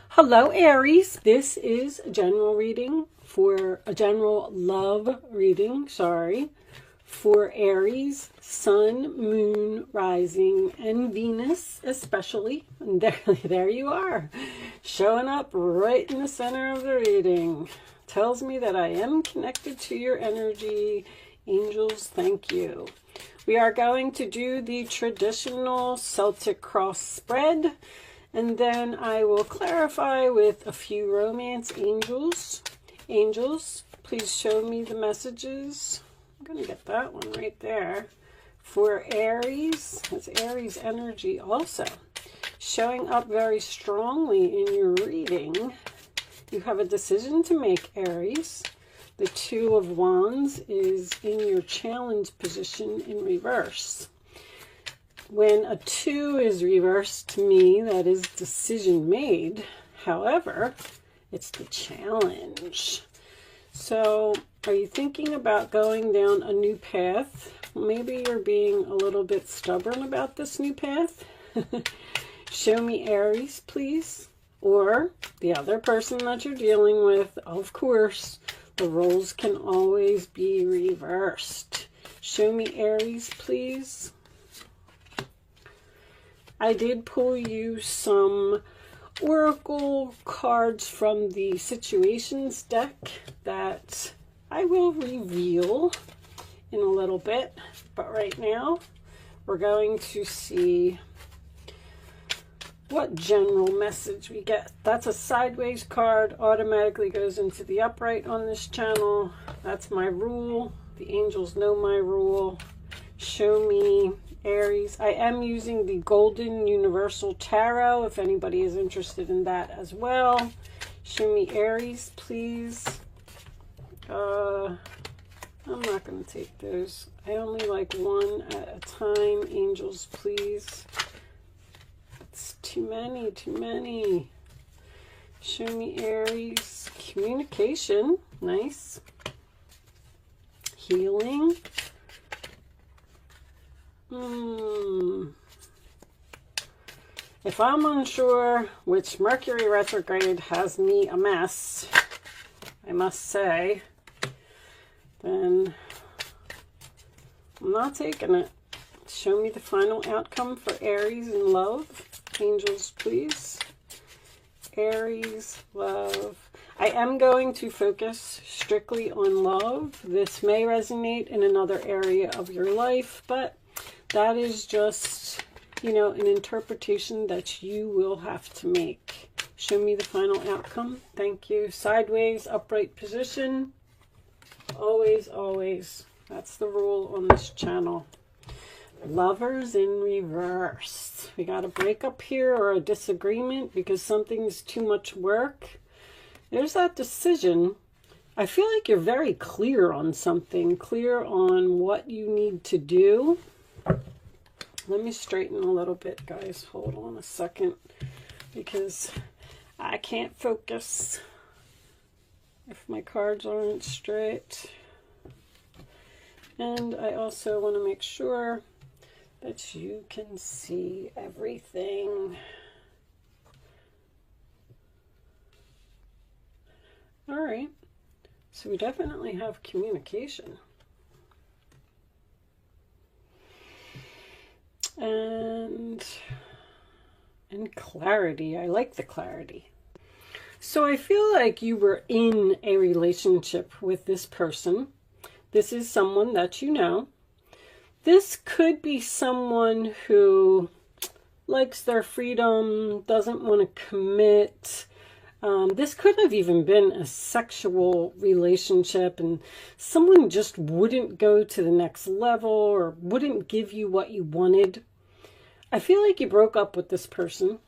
Hello, Aries. This is a general reading for a general love reading, for Aries, Sun, Moon, Rising, and Venus especially. And there you are, showing up right in the center of the reading. Tells me that I am connected to your energy. Angels, thank you. We are going to do the traditional Celtic cross spread. And then I will clarify with a few romance angels. Angels, please show me the messages. I'm going to get that one right there. For Aries, that's Aries energy also. Showing up very strongly in your reading. You have a decision to make, Aries. The Two of Wands is in your challenge position in reverse. When a 2 is reversed, to me, that is decision made. However, it's the challenge. So, are you thinking about going down a new path? Maybe you're being a little bit stubborn about this new path. Show me Aries, please. Or the other person that you're dealing with, of course, the roles can always be reversed. Show me Aries, please. I did pull you some oracle cards from the situations deck that I will reveal in a little bit. But right now, we're going to see what general message we get. That's a sideways card, automatically goes into the upright on this channel. That's my rule. The angels know my rule. Show me Aries. I am using the Golden Universal Tarot if anybody is interested in that as well. Show me Aries, please. I'm not going to take those. I only like one at a time. Angels, please. It's too many, too many. Show me Aries. Communication. Nice. Healing. If I'm unsure, which Mercury retrograde has me a mess, I must say, then I'm not taking it. Show me the final outcome for Aries in love. Angels, please. Aries, love. I am going to focus strictly on love. This may resonate in another area of your life, but that is just, you know, an interpretation that you will have to make. Show me the final outcome. Thank you. Sideways, upright position. Always, always. That's the rule on this channel. Lovers in reverse. We got a breakup here or a disagreement because something's too much work. There's that decision. I feel like you're very clear on something, clear on what you need to do. Let me straighten a little bit, guys. Hold on a second, because I can't focus if my cards aren't straight. And I also want to make sure that you can see everything. All right. So we definitely have communication. And clarity. I like the clarity. So I feel like you were in a relationship with this person. This is someone that you know. This could be someone who likes their freedom, doesn't want to commit. This could have even been a sexual relationship and someone just wouldn't go to the next level or wouldn't give you what you wanted. I feel like you broke up with this person.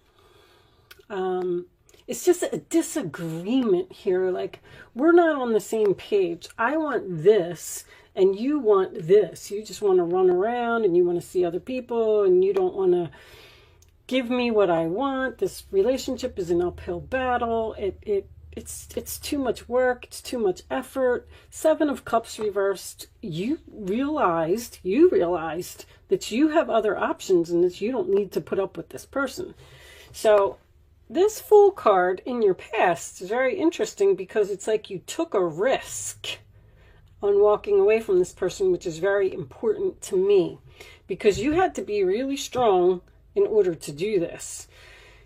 It's just a disagreement here. Like, we're not on the same page. I want this and you want this. You just want to run around and you want to see other people and you don't want to give me what I want. This relationship is an uphill battle. It's too much work. It's too much effort. 7 of Cups reversed. You realized that you have other options and that you don't need to put up with this person. So this Fool card in your past is very interesting because it's like you took a risk on walking away from this person, which is very important to me because you had to be really strong in order to do this.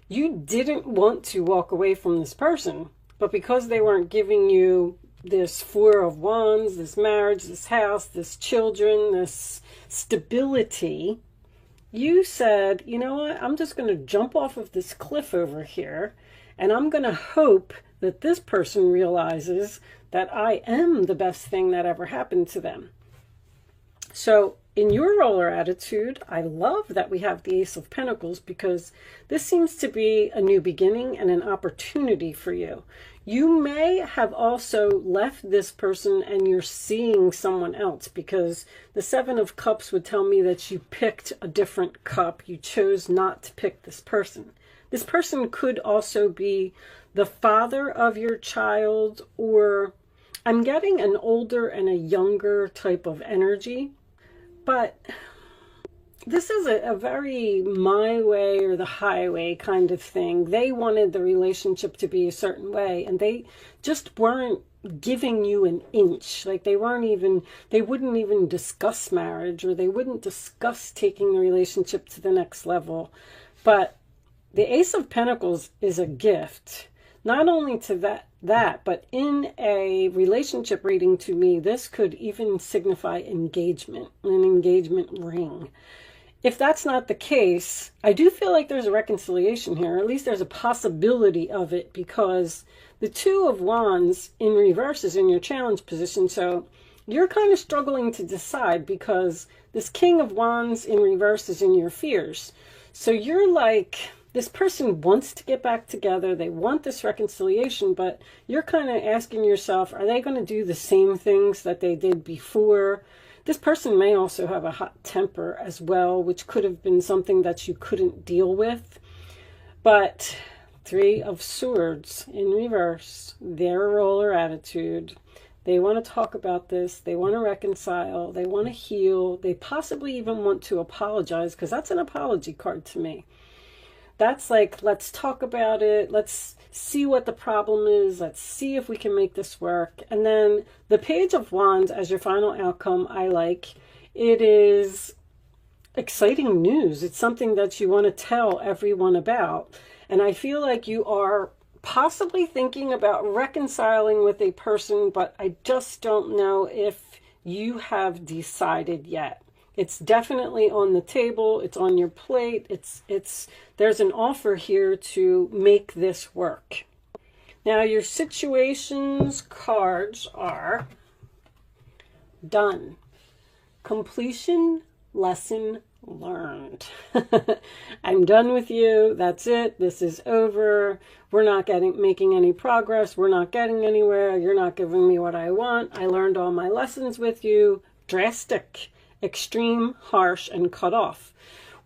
You didn't want to walk away from this person, but because they weren't giving you this Four of Wands, this marriage, this house, this children, this stability, you said, you know what, I'm just going to jump off of this cliff over here, and I'm going to hope that this person realizes that I am the best thing that ever happened to them. So in your roller attitude, I love that we have the Ace of Pentacles because this seems to be a new beginning and an opportunity for you. You may have also left this person and you're seeing someone else because the Seven of Cups would tell me that you picked a different cup. You chose not to pick this person. This person could also be the father of your child, or I'm getting an older and a younger type of energy. But this is a very my way or the highway kind of thing. They wanted the relationship to be a certain way, and they just weren't giving you an inch. Like they wouldn't even discuss marriage, or they wouldn't discuss taking the relationship to the next level. But the Ace of Pentacles is a gift, not only to that, but in a relationship reading to me, this could even signify engagement, an engagement ring. If that's not the case, I do feel like there's a reconciliation here. At least there's a possibility of it because the Two of Wands in reverse is in your challenge position. So you're kind of struggling to decide because this King of Wands in reverse is in your fears. So you're like, this person wants to get back together. They want this reconciliation, but you're kind of asking yourself, are they going to do the same things that they did before? This person may also have a hot temper as well, which could have been something that you couldn't deal with. But Three of Swords in reverse, their roller attitude. They want to talk about this. They want to reconcile. They want to heal. They possibly even want to apologize because that's an apology card to me. That's like, let's talk about it. Let's see what the problem is. Let's see if we can make this work. And then the Page of Wands as your final outcome, I like. It is exciting news. It's something that you want to tell everyone about. And I feel like you are possibly thinking about reconciling with a person, but I just don't know if you have decided yet. It's definitely on the table. It's on your plate. There's an offer here to make this work. Now your situations cards are done. Completion, lesson learned. I'm done with you. That's it. This is over. We're not making any progress. We're not getting anywhere. You're not giving me what I want. I learned all my lessons with you. Drastic, extreme, harsh, and cut off,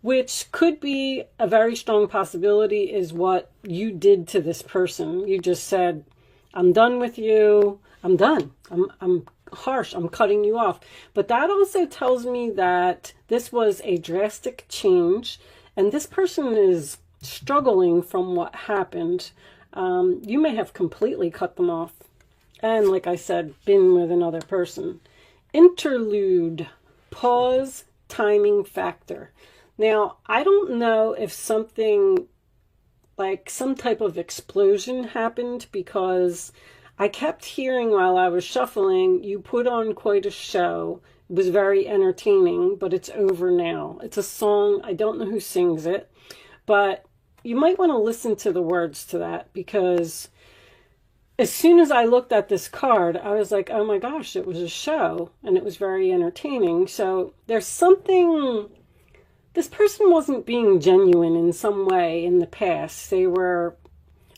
which could be a very strong possibility is what you did to this person. You just said, I'm done with you. I'm done. I'm harsh. I'm cutting you off. But that also tells me that this was a drastic change and this person is struggling from what happened. You may have completely cut them off and, like I said, been with another person. Interlude. Pause, timing factor. Now, I don't know if something like some type of explosion happened because I kept hearing while I was shuffling, you put on quite a show. It was very entertaining, but it's over now. It's a song. I don't know who sings it, but you might want to listen to the words to that because as soon as I looked at this card, I was like, oh my gosh, it was a show and it was very entertaining. So there's something, this person wasn't being genuine in some way in the past. They were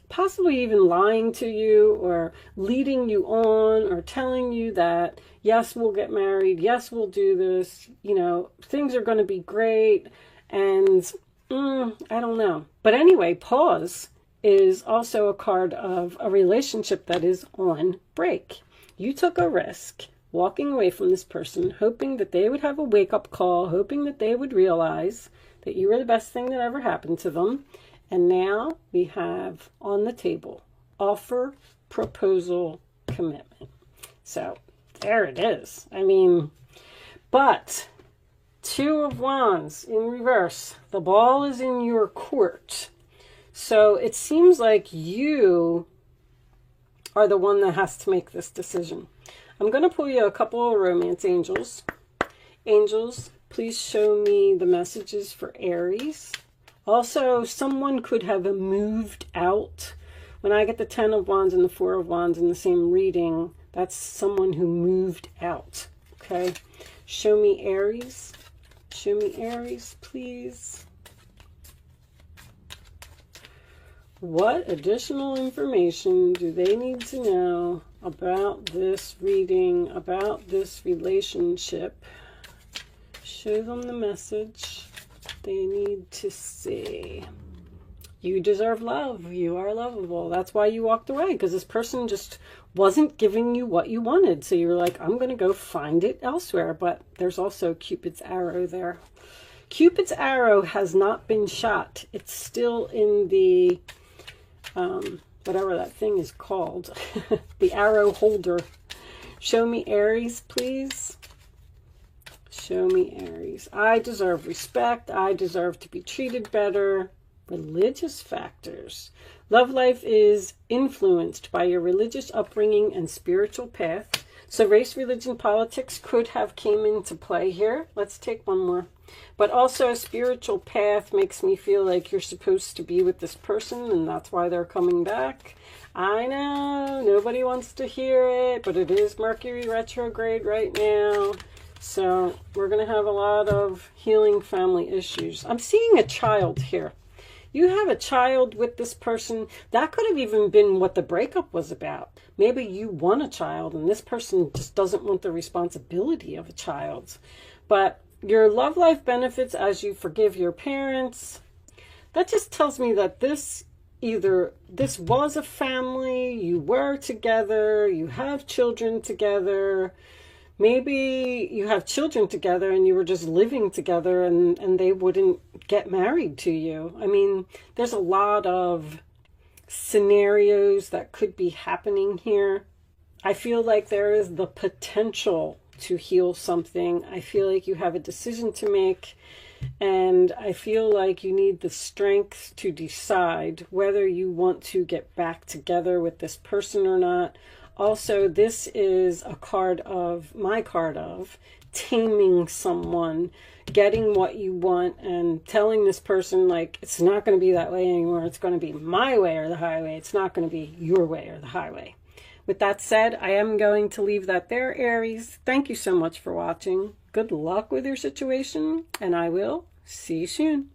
possibly even lying to you or leading you on or telling you that, yes, we'll get married. Yes, we'll do this. You know, things are going to be great. And I don't know. But anyway, pause is also a card of a relationship that is on break. You took a risk walking away from this person, hoping that they would have a wake-up call, hoping that they would realize that you were the best thing that ever happened to them. And now we have on the table, offer, proposal, commitment. So there it is. I mean, but Two of Wands in reverse. The ball is in your court. So it seems like you are the one that has to make this decision. I'm going to pull you a couple of romance angels. Angels, please show me the messages for Aries. Also, someone could have moved out. When I get the 10 of Wands and the 4 of Wands in the same reading, that's someone who moved out. Okay? Show me Aries. Show me Aries, please. What additional information do they need to know about this reading, about this relationship? Show them the message they need to see. You deserve love. You are lovable. That's why you walked away, because this person just wasn't giving you what you wanted. So you were like, I'm going to go find it elsewhere. But there's also Cupid's arrow there. Cupid's arrow has not been shot. It's still in the, whatever that thing is called, the arrow holder. Show me Aries, please. Show me Aries. I deserve respect. I deserve to be treated better. Religious factors. Love life is influenced by your religious upbringing and spiritual path. So race, religion, politics could have came into play here. Let's take one more. But also spiritual path makes me feel like you're supposed to be with this person, and that's why they're coming back. I know, nobody wants to hear it, but it is Mercury retrograde right now. So we're going to have a lot of healing family issues. I'm seeing a child here. You have a child with this person. That could have even been what the breakup was about. Maybe you want a child and this person just doesn't want the responsibility of a child. But your love life benefits as you forgive your parents. That just tells me that this was a family, you were together, you have children together. Maybe you have children together and you were just living together and they wouldn't get married to you. I mean, there's a lot of scenarios that could be happening here. I feel like there is the potential to heal something. I feel like you have a decision to make, and I feel like you need the strength to decide whether you want to get back together with this person or not. Also, this is a card of, my card of, taming someone, getting what you want, and telling this person, like, it's not going to be that way anymore. It's going to be my way or the highway. It's not going to be your way or the highway. With that said, I am going to leave that there, Aries. Thank you so much for watching. Good luck with your situation, and I will see you soon.